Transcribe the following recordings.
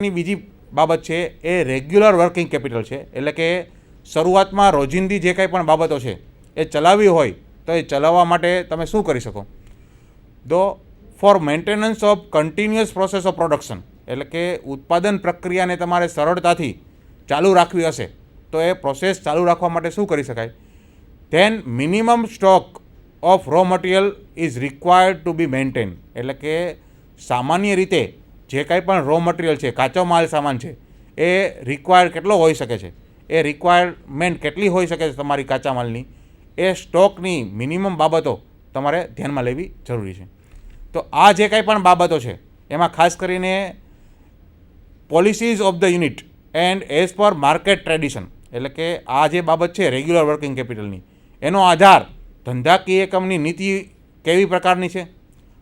ની બીજી બાબત છે એ રેગ્યુલર વર્કિંગ કેપિટલ છે. એટલે કે શરૂઆતમાં રોજિંદી જે કંઈ પણ બાબતો છે એ ચલાવવી હોય તો એ ચલાવવા માટે તમે શું કરી શકો? For maintenance of continuous process of production, એટલે કે ઉત્પાદન પ્રક્રિયાને તમારે સરળતાથી ચાલુ રાખવી હશે તો એ પ્રોસેસ ચાલુ રાખવા માટે શું કરી શકાય? Then minimum stock of raw material is required to be maintain, એટલે કે સામાન્ય રીતે જે કાંઈ પણ રો મટીરિયલ છે, કાચો માલ સામાન છે, એ રિક્વાયર્ડ કેટલો હોઈ શકે છે, એ રિક્વાયરમેન્ટ કેટલી હોઈ શકે છે તમારી કાચા માલની, એ સ્ટોકની મિનિમમ બાબતો તમારે ધ્યાનમાં લેવી જરૂરી છે. તો આ જે કાંઈ પણ બાબતો છે એમાં ખાસ કરીને policies of the unit and as per market tradition, એટલે કે આ જે બાબત છે રેગ્યુલર વર્કિંગ કેપિટલની, એનો આધાર ધંધાકીય એકમની નીતિ કેવી પ્રકારની છે,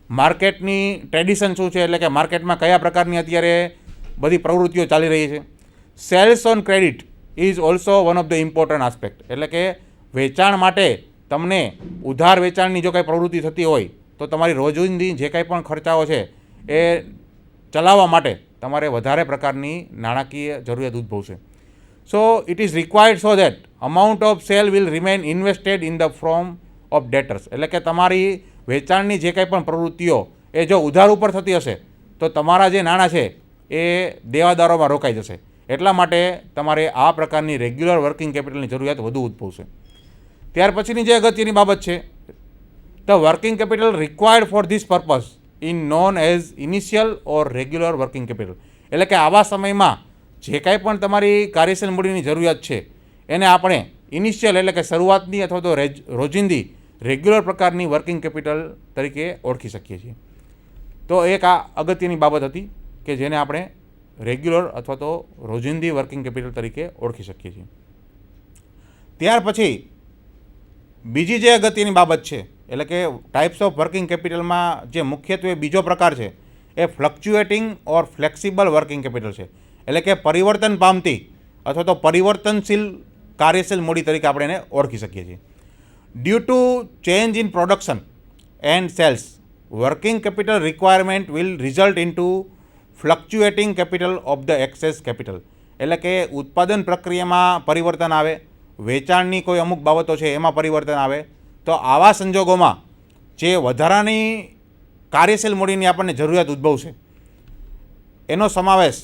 માર્કેટની ટ્રેડિશન શું છે, એટલે કે માર્કેટમાં કયા પ્રકારની અત્યારે બધી પ્રવૃત્તિઓ ચાલી રહી છે. Sales on credit is also one of the important aspect, એટલે કે વેચાણ માટે તમને ઉધાર વેચાણની જો કાંઈ પ્રવૃત્તિ થતી હોય તો તમારી રોજિંદી જે કાંઈ પણ ખર્ચાઓ છે એ ચલાવવા માટે તમારે વધારે પ્રકારની નાણાકીય જરૂરિયાત ઉદ્ભવશે. So it is required so that amount of sale will remain invested in the form of debtors, એટલે કે તમારી વેચાણની જે કાંઈ પણ પ્રવૃત્તિઓ એ જો ઉધાર ઉપર થતી હશે તો તમારા જે નાણાં છે એ દેવાદારોમાં રોકાઈ જશે. એટલા માટે તમારે આ પ્રકારની રેગ્યુલર વર્કિંગ કેપિટલની જરૂરિયાત વધુ ઉદ્ભવશે. ત્યાર પછીની જે અગત્યની બાબત છે, the working capital required for this purpose in known as initial or regular working capital, એટલે કે આવા સમયમાં જે કાંઈ પણ તમારી કાર્યશીલ મૂડીની જરૂરિયાત છે એને આપણે ઇનિશિયલ એટલે કે શરૂઆતની અથવા તો રોજિંદી રેગ્યુલર પ્રકારની વર્કિંગ કેપિટલ તરીકે ઓળખી શકીએ છીએ. તો એક આ અગત્યની બાબત હતી કે જેને આપણે રેગ્યુલર અથવા તો રોજિંદી વર્કિંગ કેપિટલ તરીકે ઓળખી શકીએ છીએ. ત્યાર પછી બીજી જે અગત્યની બાબત છે, એટલે કે ટાઈપ્સ ઓફ વર્કિંગ કેપિટલમાં જે મુખ્યત્વે બીજો પ્રકાર છે એ ફ્લક્ચ્યુએટિંગ ઓર ફ્લેક્સિબલ વર્કિંગ કેપિટલ છે, એટલે કે પરિવર્તન પામતી અથવા તો પરિવર્તનશીલ કાર્યશીલ મૂડી તરીકે આપણે એને ઓળખી શકીએ છીએ. Due to change in production and sales, working capital requirement will result in to fluctuating capital of the excess capital, એટલે કે ઉત્પાદન પ્રક્રિયામાં પરિવર્તન આવે, વેચાણની કોઈ અમુક બાબતો છે એમાં પરિવર્તન આવે, તો આવા સંજોગોમાં જે વધારાની કાર્યશીલ મૂડીની આપણને જરૂરિયાત ઉદ્ભવશે એનો સમાવેશ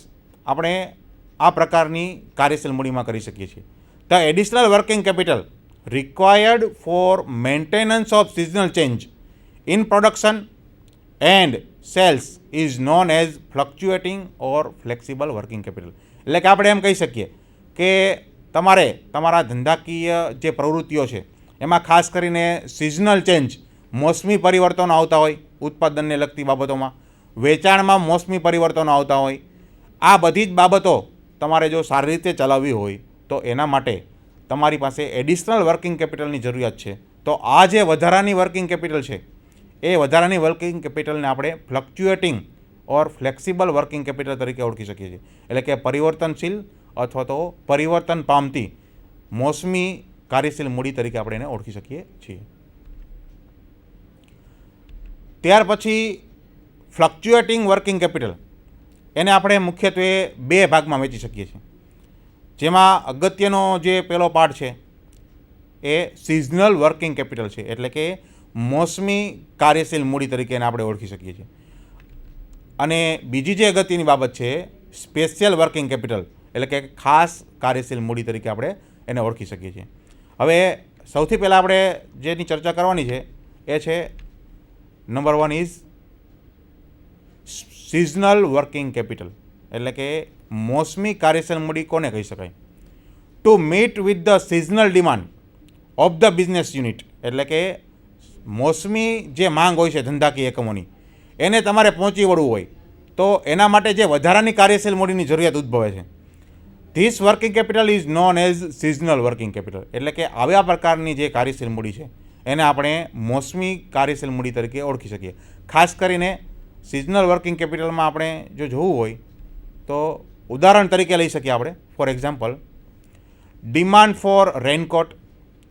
આપણે આ પ્રકારની કાર્યશીલ મૂડીમાં કરી શકીએ છીએ. The additional working capital required for maintenance of seasonal change in production and sales is known as fluctuating or flexible working capital, એટલે કે આપણે એમ કહી શકીએ કે તમારે તમારા ધંધાકીય જે પ્રવૃત્તિઓ છે એમાં ખાસ કરીને સિઝનલ ચેન્જ, મોસમી પરિવર્તનો આવતા હોય ઉત્પાદનને લગતી બાબતોમાં, વેચાણમાં મોસમી પરિવર્તનો આવતા હોય, આ બધી જ બાબતો તમારે જો સારી રીતે ચલાવવી હોય તો એના માટે તમારી પાસે એડિશનલ વર્કિંગ કેપિટલની જરૂરિયાત છે. તો આ જે વધારાની વર્કિંગ કેપિટલ છે એ વધારાની વર્કિંગ કેપિટલને આપણે ફ્લક્ચ્યુએટિંગ ઓર ફ્લેક્સિબલ વર્કિંગ કેપિટલ તરીકે ઓળખી શકીએ છીએ, એટલે કે પરિવર્તનશીલ અથવા તો પરિવર્તન પામતી મોસમી કાર્યશીલ મૂડી તરીકે આપણે એને ઓળખી શકીએ છીએ. ત્યાર પછી ફ્લક્ચ્યુએટિંગ વર્કિંગ કેપિટલ, એને આપણે મુખ્યત્વે બે ભાગમાં વહેંચી શકીએ છીએ. જેમાં અગત્યનો જે પહેલો પાર્ટ છે એ સિઝનલ વર્કિંગ કેપિટલ છે, એટલે કે મોસમી કાર્યશીલ મૂડી તરીકે એને આપણે ઓળખી શકીએ છીએ. અને બીજી જે અગત્યની બાબત છે સ્પેશિયલ વર્કિંગ કેપિટલ, એટલે કે ખાસ કાર્યશીલ મૂડી તરીકે આપણે એને ઓળખી શકીએ છીએ. હવે સૌથી પહેલાં આપણે જેની ચર્ચા કરવાની છે એ છે number 1 is seasonal working capital, એટલે કે મોસમી કાર્યશીલ મૂડી કોને કહી શકાય? To meet with the seasonal demand of the business unit, એટલે કે મોસમી જે માંગ હોય છે ધંધાકીય એકમોની એને તમારે પહોંચી વળવું હોય તો એના માટે જે વધારાની કાર્યશીલ મૂડીની જરૂરિયાત ઉદ્ભવે છે, this working capital is known as seasonal working capital, એટલે કે આવા પ્રકારની જે કાર્યશીલ મૂડી છે એને આપણે મોસમી કાર્યશીલ મૂડી તરીકે ઓળખી શકીએ. ખાસ કરીને સિઝનલ વર્કિંગ કેપિટલમાં આપણે જો જોવું હોય તો ઉદાહરણ તરીકે લઈ શકીએ આપણે. For example, demand for raincoat,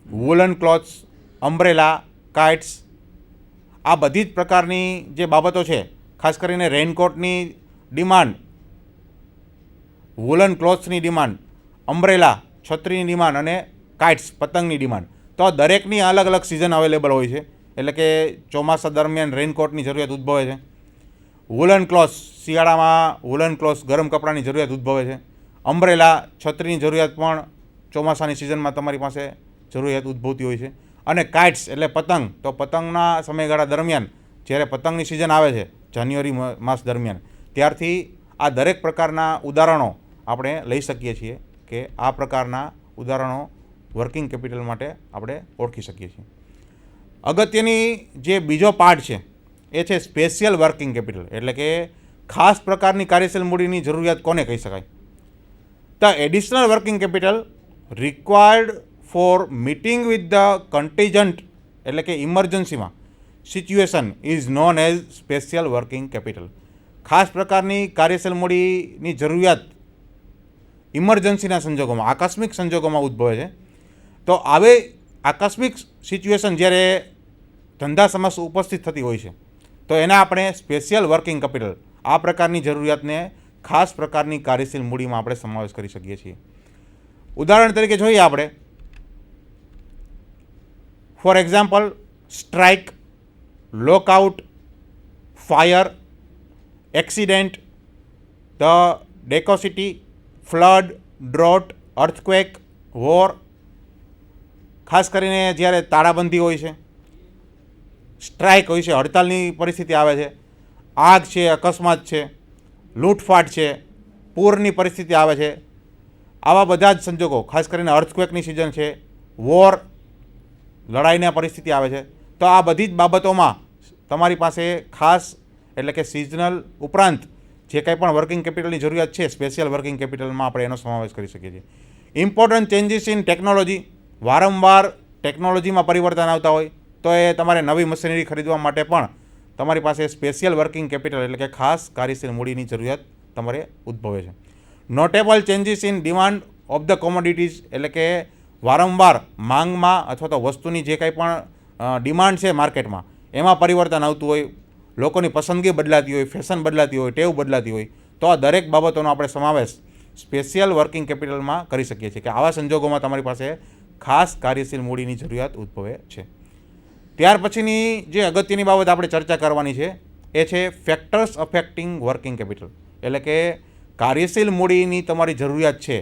woollen clothes, umbrella, kites, આ બધી જ પ્રકારની જે બાબતો છે, ખાસ કરીને રેનકોટની ડિમાન્ડ વૂલન ક્લોથ્સની ડિમાન્ડ, અમ્બ્રેલા છત્રીની ડિમાન્ડ અને કાઇટ્સ પતંગની ડિમાન્ડ. તો દરેકની અલગ અલગ સિઝન અવેલેબલ હોય છે. એટલે કે ચોમાસા દરમિયાન રેઇનકોટની જરૂરિયાત ઉદ્ભવે છે. વૂલન ક્લોથ્સ શિયાળામાં વૂલન ક્લોથ્સ ગરમ કપડાની જરૂરિયાત ઉદ્ભવે છે. અમ્બ્રેલા છત્રીની જરૂરિયાત પણ ચોમાસાની સિઝનમાં તમારી પાસે જરૂરિયાત ઉદ્ભવતી હોય છે. અને કાઇટ્સ એટલે પતંગ, તો પતંગના સમયગાળા દરમિયાન જ્યારે પતંગની સિઝન આવે છે જાન્યુઆરી માસ દરમિયાન, ત્યારથી આ દરેક પ્રકારના ઉદાહરણો આપણે લઈ શકીએ છીએ કે આ પ્રકારના ઉદાહરણો વર્કિંગ કેપિટલ માટે આપણે ઓળખી શકીએ છીએ. અગત્યની જે બીજો પાર્ટ છે એ છે સ્પેશિયલ વર્કિંગ કેપિટલ. એટલે કે ખાસ પ્રકારની કાર્યશીલ મૂડીની જરૂરિયાત કોને કહી શકાય? The additional working capital required for meeting with the contingent એટલે કે ઇમરજન્સીમાં situation is known as special working capital. ખાસ પ્રકારની કાર્યશીલ મૂડીની જરૂરિયાત ઇમરજન્સીના સંજોગોમાં, આકસ્મિક સંજોગોમાં ઉદ્ભવે છે. તો આવી આકસ્મિક સિચ્યુએશન જ્યારે ધંધા સમક્ષ ઉપસ્થિત થતી હોય છે તો એને આપણે સ્પેશિયલ વર્કિંગ કેપિટલ, આ પ્રકારની જરૂરિયાતને ખાસ પ્રકારની કાર્યશીલ મૂડીમાં આપણે સમાવેશ કરી શકીએ છીએ. ઉદાહરણ તરીકે જોઈએ આપણે, for example strike, lockout, fire, accident, the ડેકોસિટી, ફ્લડ, ડ્રોટ, અર્થક્વેક, વોર. ખાસ કરીને જ્યારે તાળાબંધી હોય છે, સ્ટ્રાઇક હોય છે, હડતાલની પરિસ્થિતિ આવે છે, આગ છે, અકસ્માત છે, લૂંટફાટ છે, પૂરની પરિસ્થિતિ આવે છે, આવા બધા જ સંજોગો, ખાસ કરીને અર્થક્વેકની સિઝન છે, વોર, લડાઈની પરિસ્થિતિ આવે છે. તો આ બધી જ બાબતોમાં તમારી પાસે ખાસ એટલે કે સિઝનલ ઉપરાંત જે કંઈ પણ વર્કિંગ કેપિટલની જરૂરિયાત છે સ્પેશિયલ વર્કિંગ કેપિટલમાં આપણે એનો સમાવેશ કરી શકીએ છીએ. ઇમ્પોર્ટન્ટ ચેન્જીસ ઇન ટેકનોલોજી, વારંવાર ટેકનોલોજીમાં પરિવર્તન આવતા હોય તો એ તમારે નવી મશીનરી ખરીદવા માટે પણ તમારી પાસે સ્પેશિયલ વર્કિંગ કેપિટલ એટલે કે ખાસ કાર્યશીલ મૂડીની જરૂરિયાત તમારે ઉદ્ભવે છે. Notable changes in demand of the commodities એટલે કે વારંવાર માંગમાં અથવા તો વસ્તુની જે કંઈ પણ ડિમાન્ડ છે માર્કેટમાં એમાં પરિવર્તન આવતું હોય, લોકોની પસંદગી બદલાતી હોય, ફેશન બદલાતી હોય, ટેવ બદલાતી હોય, તો આ દરેક બાબતોનો આપણે સમાવેશ સ્પેશિયલ વર્કિંગ કેપિટલમાં કરી શકીએ છીએ કે આવા સંજોગોમાં તમારી પાસે ખાસ કાર્યશીલ મૂડીની જરૂરિયાત ઉદ્ભવે છે. ત્યાર પછીની જે અગત્યની બાબત આપણે ચર્ચા કરવાની છે એ છે ફેક્ટર્સ અફેક્ટિંગ વર્કિંગ કેપિટલ. એટલે કે કાર્યશીલ મૂડીની તમારી જરૂરિયાત છે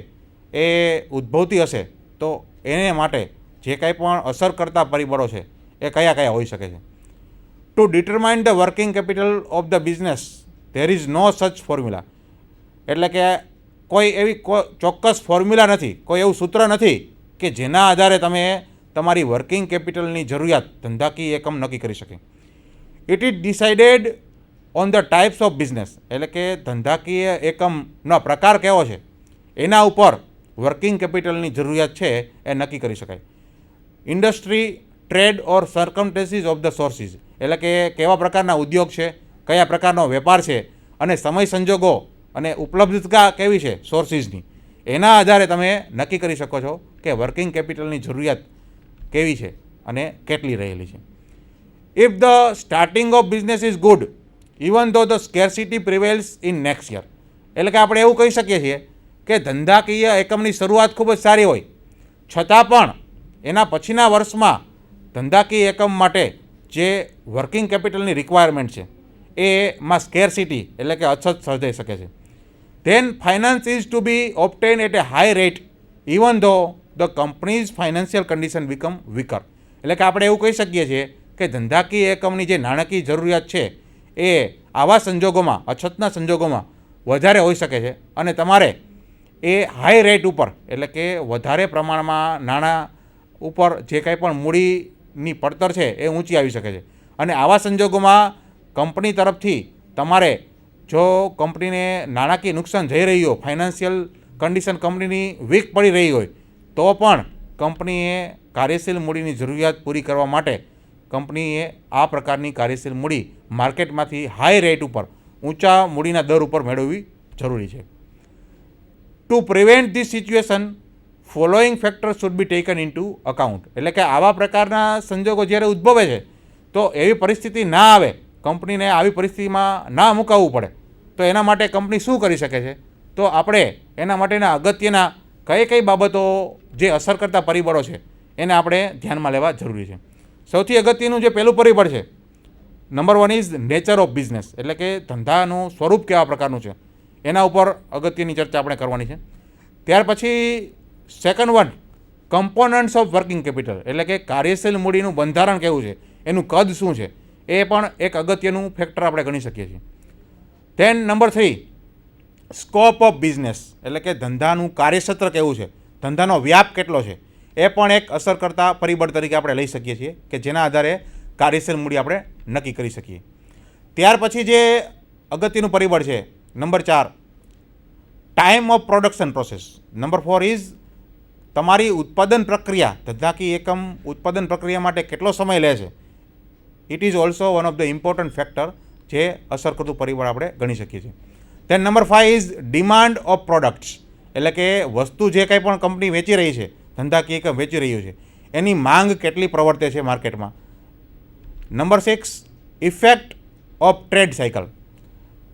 એ ઉદ્ભવતી હશે તો એને માટે જે કાંઈ પણ અસર કરતા પરિબળો છે એ કયા કયા હોઈ શકે છે. To determine the working capital of the business there is no such formula. એટલે કે કોઈ એવી ચોક્કસ ફોર્મ્યુલા નથી, કોઈ એવું સૂત્ર નથી કે જેના આધારે તમે તમારી વર્કિંગ કેપિટલની જરૂરિયાત ધંધાકીય એકમ નક્કી કરી શકે. It is decided on the types of business. એટલે કે ધંધાકીય એકમનો પ્રકાર કેવો છે એના ઉપર વર્કિંગ કેપિટલની જરૂરિયાત છે એ નક્કી કરી શકાય. Industry, trade or circumstances of the sources. એટલે કે કેવા પ્રકારના ઉદ્યોગ છે, કયા પ્રકારનો વેપાર છે અને સમય સંજોગો અને ઉપલબ્ધતા કેવી છે સોર્સિસની, એના આધારે તમે નક્કી કરી શકો છો કે વર્કિંગ કેપિટલની જરૂરિયાત કેવી છે અને કેટલી રહેલી છે. If the starting of business is good even though the scarcity prevails in next year. એટલે કે આપણે એવું કહી શકીએ છીએ કે ધંધાકીય એકમની શરૂઆત ખૂબ જ સારી હોય છતાં પણ એના પછીના વર્ષમાં ધંધાકીય એકમ માટે જે વર્કિંગ કેપિટલની રિક્વાયરમેન્ટ છે એમાં સ્કેર્સિટી એટલે કે અછત સર્જાઈ શકે છે. Then finance is to be obtain at a high rate even though the companies financial condition become weaker. એટલે કે આપણે એવું કહી શકીએ છીએ કે ધંધાકીય એકમની જે નાણાકીય જરૂરિયાત છે એ આવા સંજોગોમાં, અછતના સંજોગોમાં વધારે હોઈ શકે છે અને તમારે એ હાઈ રેટ ઉપર એટલે કે વધારે પ્રમાણમાં નાણાં ઉપર જે કાંઈ પણ મૂડીની પડતર છે એ ઊંચી આવી શકે છે. અને આવા સંજોગોમાં કંપની તરફથી તમારે જો કંપનીને નાણાકીય નુકસાન જઈ રહ્યું હોય, ફાઇનાન્શિયલ કન્ડિશન કંપનીની વીક પડી રહી હોય તો પણ કંપનીએ કાર્યશીલ મૂડીની જરૂરિયાત પૂરી કરવા માટે કંપનીએ આ પ્રકારની કાર્યશીલ મૂડી માર્કેટમાંથી હાઈ રેટ ઉપર, ઊંચા મૂડીના દર ઉપર મેળવવી જરૂરી છે. To prevent this situation following factors should be taken into account. એટલે કે આવા પ્રકારના સંજોગો જ્યારે ઉદ્ભવે છે તો એવી પરિસ્થિતિ ના આવે, કંપનીને આવી પરિસ્થિતિમાં ના મુકાવવું પડે તો એના માટે કંપની શું કરી શકે છે? તો તો આપણે એના માટેના અગત્યના કઈ બાબતો જે અસર કરતા પરિબળો છે એને આપણે ધ્યાનમાં લેવા જરૂરી છે. સૌથી અગત્યનું જે પહેલું પરિબળ છે, number 1 is nature of business, એટલે કે ધંધાનું સ્વરૂપ કેવા પ્રકારનું છે એના ઉપર અગત્યની ચર્ચા આપણે કરવાની છે. ત્યાર પછી second one, components of working capital, એટલે કે કાર્યશીલ મૂડીનું બંધારણ કેવું છે, એનું કદ શું છે, એ પણ એક અગત્યનું ફેક્ટર આપણે ગણી શકીએ છીએ. Then number 3, scope of business, એટલે કે ધંધાનું કાર્યક્ષેત્ર કેવું છે, ધંધાનો વ્યાપ કેટલો છે, એ પણ એક અસર કરતા પરિબળ તરીકે આપણે લઈ શકીએ છીએ કે જેના આધારે કાર્યશીલ મૂડી આપણે નક્કી કરી શકીએ. ત્યાર પછી જે અગત્યનું પરિબળ છે, number 4, time of production process. Number 4 is તમારી ઉત્પાદન પ્રક્રિયા, ધંધાકીય એકમ ઉત્પાદન પ્રક્રિયા માટે કેટલો સમય લે છે. It is also one of the important factor જે અસર કરતું પરિબળ આપણે ગણી શકીએ છીએ. Then number 5 is demand of products, એટલે કે વસ્તુ જે કંઈ પણ કંપની વેચી રહી છે, ધંધાકીય એકમ વેચી રહ્યું છે, એની માંગ કેટલી પ્રવર્તે છે માર્કેટમાં. Number 6, effect of trade cycle,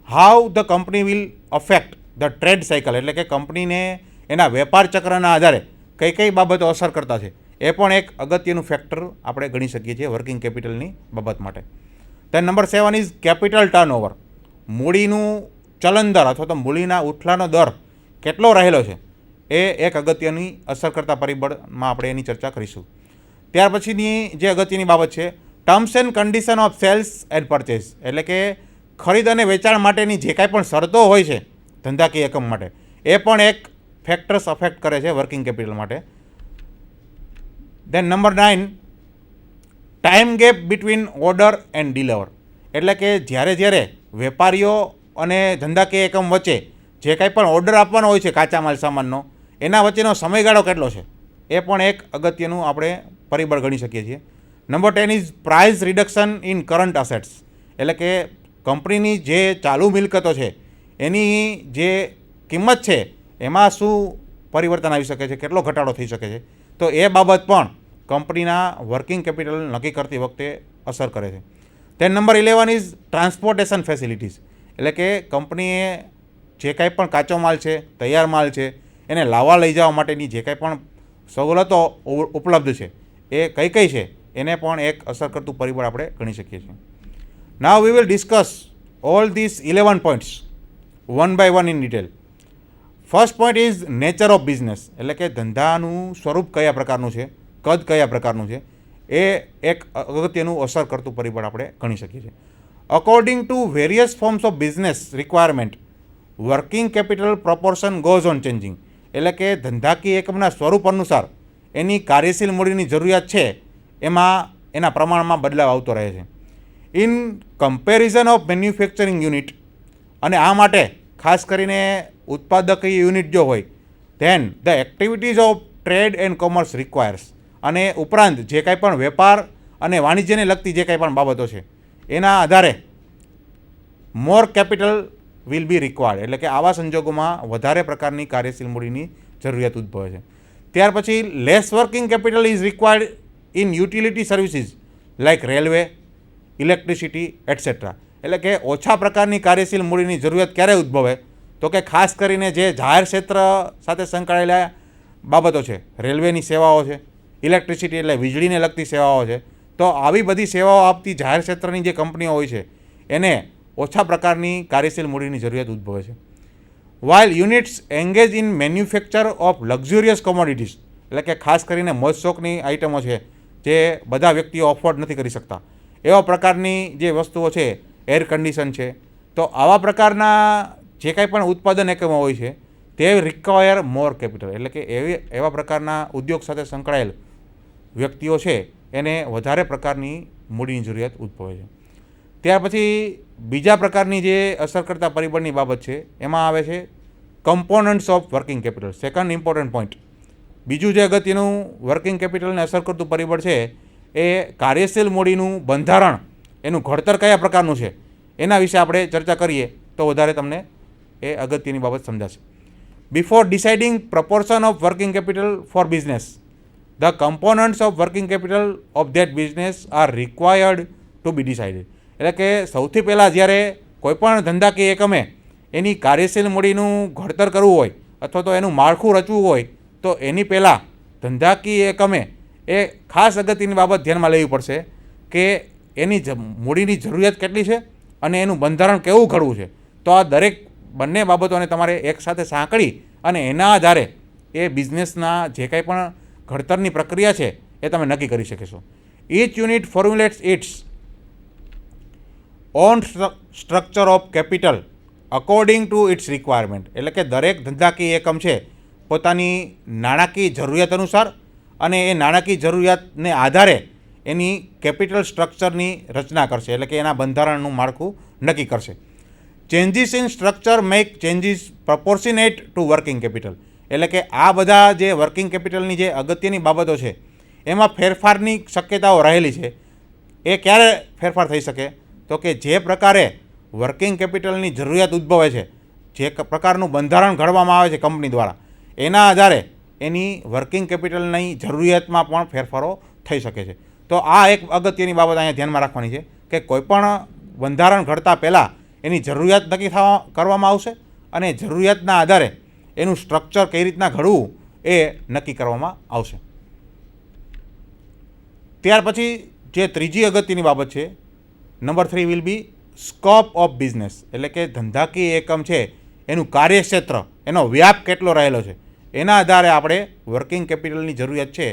how the company will affect the trade cycle, એટલે કે કંપનીને એના વેપાર ચક્રના આધારે કઈ બાબતો અસર કરતા છે, એ પણ એક અગત્યનું ફેક્ટર આપણે ગણી શકીએ છીએ વર્કિંગ કેપિટલની બાબત માટે. Then number 7 is capital turnover, મૂડીનું ચલન દર અથવા તો મૂડીના ઉથલાનો દર કેટલો રહેલો છે, એ એક અગત્યની અસર કરતા પરિબળમાં આપણે એની ચર્ચા કરીશું. ત્યાર પછીની જે અગત્યની બાબત છે, terms and condition of cells and purchase, એટલે કે ખરીદ અને વેચાણ માટેની જે કાંઈ પણ શરતો હોય છે ધંધાકીય એકમ માટે, એ પણ એક ફેક્ટર્સ અફેક્ટ કરે છે વર્કિંગ કેપિટલ માટે. Then number 9, time gap between order and deliver, એટલે કે જ્યારે વેપારીઓ અને ધંધાકીય એકમ વચ્ચે જે કાંઈ પણ ઓર્ડર આપવાનો હોય છે કાચા માલ સામાનનો, એના વચ્ચેનો સમયગાળો કેટલો છે, એ પણ એક અગત્યનું આપણે પરિબળ ગણી શકીએ છીએ. Number 10 is price reduction in current assets, એટલે કે કંપનીની જે ચાલુ મિલકતો છે એની જે કિંમત છે એમાં શું પરિવર્તન આવી શકે છે, કેટલો ઘટાડો થઈ શકે છે, તો એ બાબત પણ કંપનીના વર્કિંગ કેપિટલ નક્કી કરતી વખતે અસર કરે છે. Then number 11 is transportation facilities, એટલે કે કંપનીએ જે કાંઈ પણ કાચો માલ છે, તૈયાર માલ છે, એને લાવવા લઈ જવા માટેની જે કાંઈ પણ સવલતો ઉપલબ્ધ છે એ કઈ છે એને પણ એક અસર કરતું પરિબળ આપણે ગણી શકીએ છીએ. Now we will discuss all these 11 points one by one in detail. First point is nature of business, એટલે કે ધંધાનું સ્વરૂપ કયા પ્રકારનું છે, કદ કયા પ્રકારનું છે, એ એક અગત્યનું અસર કરતું પરિબળ આપણે ગણી શકીએ છીએ. According to various forms of business requirement, working capital proportion goes on changing, એટલે કે ધંધાકીય એકમના સ્વરૂપ અનુસાર એની કાર્યશીલ મૂડીની જરૂરિયાત છે એમાં એના પ્રમાણમાં બદલાવ આવતો રહે છે. In comparison of manufacturing unit, અને આ માટે ખાસ કરીને ઉત્પાદકીય યુનિટ જો હોય, then the activities of trade and commerce requires, અને ઉપરાંત જે કાંઈ પણ વેપાર અને વાણિજ્યને લગતી જે કાંઈ પણ બાબતો છે એના આધારે મોર કેપિટલ વિલ બી રિક્વાયર્ડ, એટલે કે આવા સંજોગોમાં વધારે પ્રકારની કાર્યશીલ મૂડીની જરૂરિયાત ઉદ્ભવે છે. ત્યાર પછી less working capital is required in utility services like railway, electricity etcetera, એટલે કે ઓછા પ્રકારની કાર્યશીલ મૂડીની જરૂરિયાત ક્યારે ઉદ્ભવે, તો કે ખાસ કરીને જે જાહેર ક્ષેત્ર સાથે સંકળાયેલા બાબતો છે, રેલવેની સેવાઓ છે, ઇલેક્ટ્રિસિટી એટલે વીજળીને લગતી સેવાઓ છે, તો આવી બધી સેવાઓ આપતી જાહેર ક્ષેત્રની જે કંપનીઓ હોય છે એને ઓછા પ્રકારની કાર્યશીલ મૂડીની જરૂરિયાત ઉદ્ભવે છે. While units engage in manufacture of luxurious commodities, એટલે કે ખાસ કરીને મોજ શોખની આઇટમો છે જે બધા વ્યક્તિઓ અફોર્ડ નથી કરી શકતા, એવા પ્રકારની જે વસ્તુઓ છે, એર કન્ડિશન છે, તો આવા પ્રકારના જે કાંઈ પણ ઉત્પાદન એકમો હોય છે તે રિક્વાયર મોર કેપિટલ, એટલે કે એવા પ્રકારના ઉદ્યોગ સાથે સંકળાયેલ વ્યક્તિઓ છે એને વધારે પ્રકારની મૂડીની જરૂરિયાત ઉદ્ભવે છે. ત્યાર પછી બીજા પ્રકારની જે અસર કરતા પરિબળની બાબત છે એમાં આવે છે components of working capital, second important point. બીજું જે અગત્યનું વર્કિંગ કેપિટલને અસર કરતું પરિબળ છે એ કાર્યશીલ મૂડીનું બંધારણ, એનું ઘડતર કયા પ્રકારનું છે એના વિશે આપણે ચર્ચા કરીએ તો વધારે તમને એ અગત્યની બાબત સમજાશે. Before deciding proportion of working capital four business, the components of working capital of that business are required to be decided, એટલે કે સૌથી પહેલાં જ્યારે કોઈપણ ધંધાકીય એકમે એની કાર્યશીલ મૂડીનું ઘડતર કરવું હોય અથવા તો એનું માળખું રચવું હોય તો એની પહેલાં ધંધાકીય એકમે એ ખાસ અગત્યની બાબત ધ્યાનમાં લેવી પડશે કે એની મૂડીની જરૂરિયાત કેટલી છે અને એનું બંધારણ કેવું ઘડવું છે. તો આ દરેક બંને બાબતોને તમારે એકસાથે સાંકળી અને એના આધારે એ બિઝનેસના જે કંઈ પણ ઘડતરની પ્રક્રિયા છે એ તમે નક્કી કરી શકશો. Each unit formulates its own structure of capital according to its requirement. એટલે કે દરેક ધંધાકીય એકમ છે પોતાની નાણાકીય જરૂરિયાત અનુસાર અને એ નાણાકીય જરૂરિયાતને આધારે એની કેપિટલ સ્ટ્રક્ચરની રચના કરશે, એટલે કે એના બંધારણનું માળખું નક્કી કરશે. Changes in structure make changes proportionate to working capital. એટલે કે આ બધા જે વર્કિંગ કેપિટલની જે અગત્યની બાબતો છે એમાં ફેરફારની શક્યતાઓ રહેલી છે. એ ક્યારે ફેરફાર થઈ શકે તો કે જે પ્રકારે વર્કિંગ કેપિટલની જરૂરિયાત ઉદ્ભવે છે, જે પ્રકારનું બંધારણ ઘડવામાં આવે છે કંપની દ્વારા, એના આધારે એની વર્કિંગ કેપિટલની જરૂરિયાતમાં પણ ફેરફારો થઈ શકે છે. તો આ એક અગત્યની બાબત અહીંયા ધ્યાનમાં રાખવાની છે કે કોઈપણ બંધારણ ઘડતા પહેલાં એની જરૂરિયાત નક્કી કરવામાં આવશે અને જરૂરિયાતના આધારે એનું સ્ટ્રક્ચર કઈ રીતના ઘડવું એ નક્કી કરવામાં આવશે. ત્યાર પછી જે ત્રીજી અગત્યની બાબત છે, number 3 will be scope of business. એટલે કે ધંધાકીય એકમ છે એનું કાર્યક્ષેત્ર, એનો વ્યાપ કેટલો રહેલો છે, એના આધારે આપણે વર્કિંગ કેપિટલની જરૂરિયાત છે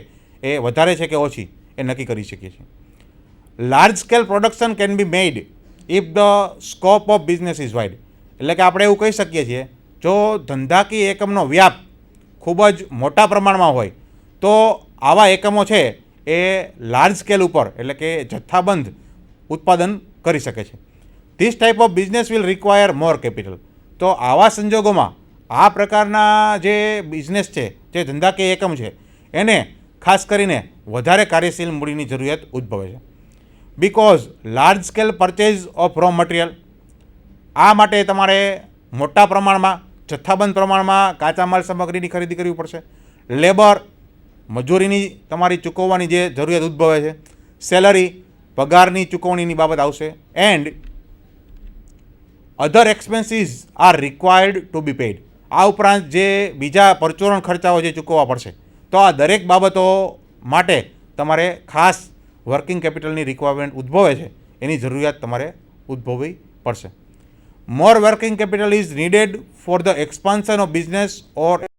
એ વધારે છે કે ઓછી એ નક્કી કરી શકીએ છીએ. Large scale production can be made if the scope of business is wide. એટલે કે આપણે એવું કહી શકીએ છીએ જો ધંધાકીય એકમનો વ્યાપ ખૂબ જ મોટા પ્રમાણમાં હોય તો આવા એકમો છે એ લાર્જ સ્કેલ ઉપર એટલે કે જથ્થાબંધ ઉત્પાદન કરી શકે છે. This type of business will require more capital. તો આવા સંજોગોમાં આ પ્રકારના જે બિઝનેસ છે, જે ધંધાકીય એકમ છે, એને ખાસ કરીને વધારે કાર્યશીલ મૂડીની જરૂરિયાત ઉદ્ભવે છે. Because large scale purchase of raw material. આ માટે તમારે મોટા પ્રમાણમાં જથ્થાબંધ પ્રમાણમાં કાચા માલ સામગ્રીની ખરીદી કરવી પડશે. લેબર, મજૂરીની તમારી ચૂકવવાની જે જરૂરિયાત ઉદ્ભવે છે. સેલરી, પગારની ચૂકવણીની બાબત આવશે. And other expenses are required to B paid. આ ઉપરાંત જે બીજા પરચુરણ ખર્ચાઓ જે ચૂકવવા પડશે. તો આ દરેક બાબતો માટે તમારે ખાસ વર્કિંગ કેપિટલની રિક્વાયરમેન્ટ ઉદ્ભવે છે એની જરૂરિયાત તમારે ઉદ્ભવવી પડશે. More working capital is needed for the expansion of business or